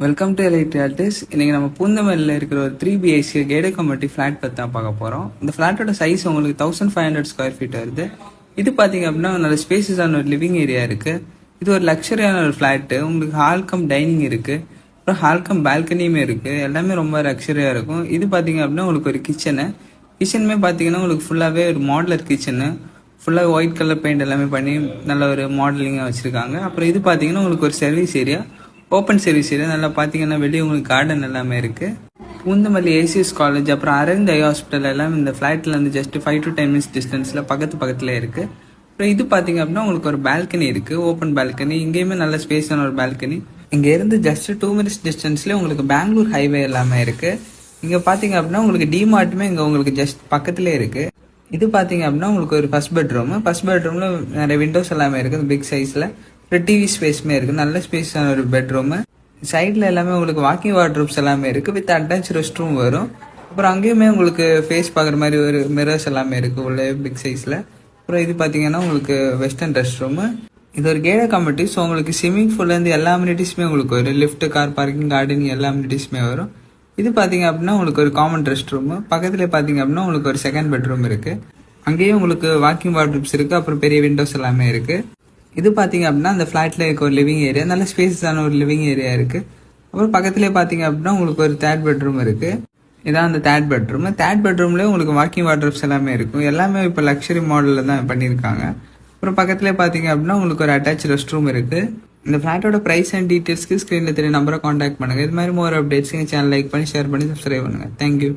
Welcome to elite realities. இன்னைக்கு நம்ம பூந்தமல்லியில் இருக்கிற ஒரு 3 BHK கேடட் கம்யூனிட்டி ஃபிளாட் பற்றி தான் பார்க்க போகிறோம். இந்த ஃபிளாட்டோட சைஸ் உங்களுக்கு 1500 ஸ்கொயர் ஃபீட் வருது. இது பார்த்தீங்க அப்படின்னா நல்ல ஸ்பேசஸான ஒரு லிவிங் ஏரியா இருக்குது. இது ஒரு லக்ஸரியான ஒரு ஃப்ளாட்டு. உங்களுக்கு ஹால்கம் டைனிங் இருக்குது, அப்புறம் ஹால்கம் பால்கனியுமே இருக்குது. எல்லாமே ரொம்ப லக்ஸரியாக இருக்கும். இது பார்த்தீங்க அப்படின்னா உங்களுக்கு ஒரு கிச்சனுமே பார்த்தீங்கன்னா உங்களுக்கு ஃபுல்லாகவே ஒரு மாடலர் கிச்சனு, ஃபுல்லாக ஒயிட் கலர் பெயிண்ட் எல்லாமே பண்ணி நல்ல ஒரு மாடலிங்காக வச்சுருக்காங்க. அப்புறம் இது பார்த்தீங்கன்னா உங்களுக்கு ஒரு service area, open service area. நல்லா பார்த்தீங்கன்னா வெளியே உங்களுக்கு கார்டன் எல்லாமே இருக்குது. பூந்தமல்லி ஏசிஎஸ் காலேஜ், அப்புறம் அரவிந்த் ஐ ஹாஸ்பிட்டல் எல்லாம் இந்த ஃப்ளாட்டில் வந்து ஜஸ்ட் 5 to 10 minutes டிஸ்டன்ஸில் பக்கத்தில் இருக்குது. அப்புறம் இது பார்த்தீங்க அப்படின்னா உங்களுக்கு ஒரு பால்கனி இருக்குது, ஓப்பன் பால்கனி. இங்கேயுமே நல்ல ஸ்பேஸான ஒரு பால்கனி. இங்கே இருந்து ஜஸ்ட் 2 minutes டிஸ்டன்ஸ்லேயே உங்களுக்கு பெங்களூர் ஹைவே எல்லாமே இருக்குது. இங்கே பார்த்தீங்க அப்படின்னா உங்களுக்கு டிமார்ட்டுமே இங்கே உங்களுக்கு ஜஸ்ட் பக்கத்துலேயே இருக்குது. இது பார்த்தீங்க அப்படின்னா உங்களுக்கு ஒரு ஃபர்ஸ்ட் பெட்ரூமில் நிறைய விண்டோஸ் எல்லாமே இருக்குது பிக் சைஸில். அப்புறம் டிவி ஸ்பேஸுமே இருக்குது, நல்ல ஸ்பேஸான ஒரு பெட்ரூமு. சைடில் எல்லாமே உங்களுக்கு வாக்கிங் வார்ட்ரூப்ஸ் எல்லாமே இருக்குது, வித் அட்டாச் ரெஸ்ட் ரூம் வரும். அப்புறம் அங்கேயுமே உங்களுக்கு ஃபேஸ் பார்க்குற மாதிரி ஒரு மிரர்ஸ் எல்லாமே இருக்குது உள்ள பிக் சைஸில். அப்புறம் இது பார்த்தீங்கன்னா உங்களுக்கு வெஸ்டர்ன் ரெஸ்ட் ரூமு. இது ஒரு கேடட் கம்யூனிட்டி. ஸோ உங்களுக்கு ஸ்விம்மிங் பூல்லேருந்து எல்லா அம்யூனிட்டிஸுமே உங்களுக்கு வரும். லிஃப்ட், கார் பார்க்கிங், கார்டனிங் எல்லா அம்யூனிட்டிஸுமே வரும். இது பார்த்தீங்க அப்படின்னா உங்களுக்கு ஒரு காமன் ரெஸ்ட் ரூமு. பக்கத்தில் பார்த்தீங்க அப்படின்னா உங்களுக்கு ஒரு செகண்ட் பெட்ரூம் இருக்குது. அங்கேயும் உங்களுக்கு வாக்கிங் வார்ட்ரூப்ஸ் இருக்குது, அப்புறம் பெரிய விண்டோஸ் எல்லாமே இருக்குது. இது பார்த்தீங்க அப்படின்னா அந்த ஃப்ளாட்டில் இருக்க ஒரு லிவிங் ஏரியா, நல்ல ஸ்பேஸான ஒரு லிவிங் ஏரியா இருக்குது. அப்புறம் பக்கத்துலேயே பார்த்தீங்க அப்படின்னா உங்களுக்கு ஒரு தேர்ட் பெட்ரூம் இருக்குது. இதான் அந்த தேர்ட் பெட்ரூம்லேயே உங்களுக்கு வாக்கிங் வார்ட்ரூப்ஸ் எல்லாமே இருக்கும். எல்லாமே இப்போ லக்ஸரி மாடலில் தான் பண்ணியிருக்காங்க. அப்புறம் பக்கத்துலேயே பார்த்தீங்க அப்படின்னா உங்களுக்கு ஒரு அட்டாச் ரெஸ்ட் ரூம் இருக்குது. இந்த ஃப்ளாட்டோட ப்ரைஸ் அண்ட் டீட்டெயில்ஸ்க்கு ஸ்க்ரீனில் தெரிய நம்பரை காண்டாக்ட் பண்ணுங்கள். இது மாதிரி மோர் அப்டேட்ஸ் எங்கள் சேனல் லைக் பண்ணி ஷேர் பண்ணி சப்ஸ்கிரைப் பண்ணுங்கள். தேங்க்யூ.